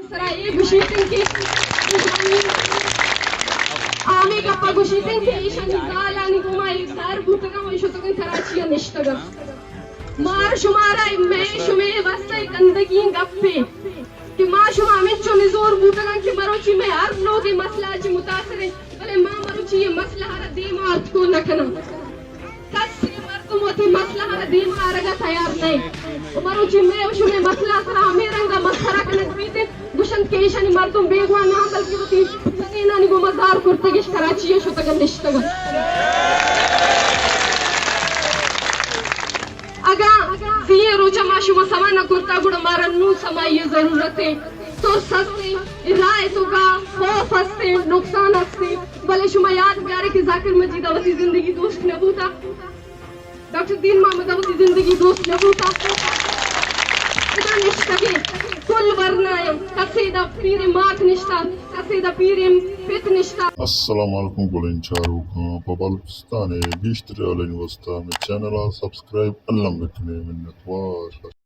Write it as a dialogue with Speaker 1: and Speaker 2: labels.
Speaker 1: سرائے گشیتن کی آمی کپا گشیتن کی ایشان زالانی گمائی دار بوتگا ویشتگن کراچیا نشتگا مار شمارا میں شمی وستای گندگین گپے کہ ماں شما میں چونی زور بوتگا کہ مروچی میں ہر لوگی مسئلہ چی متاثر ہے بلے ماں مروچی یہ مسئلہ ہر دیمات کو نکنا کسی مردم ہوتی مسئلہ ہر دیمات رگا تیار نہیں مروچی میں شمی مسئلہ سرا ہمیں رنگا مسئلہ کنک بیتے گوشن کیشانی مردم بیگوان نام بلکی ہوتی سنینانی گو مزار کرتگش کراچی شتگا نشتگا اگا زیے روچا ماشو مسامانا کرتا گوڑا مارا نو سمائی ضرورت ہے تو سستے رائے تو کا خوف ہستے نقصان ہستے بلے شما یاد بیارے کہ ذاکر مجید آواتی زندگی دوست نبوتا ڈاکٹر دین محمد آواتی زندگی دوست نبوتا ادا نشتگے کل ورنائم کسیدہ پیر مات نشتا کسیدہ پیر پت نشتا
Speaker 2: السلام علیکم گولین چارو کھاں پاکستان بیشتر علی وسطہ میں چینل سبسکرائب علم بکنے منت وار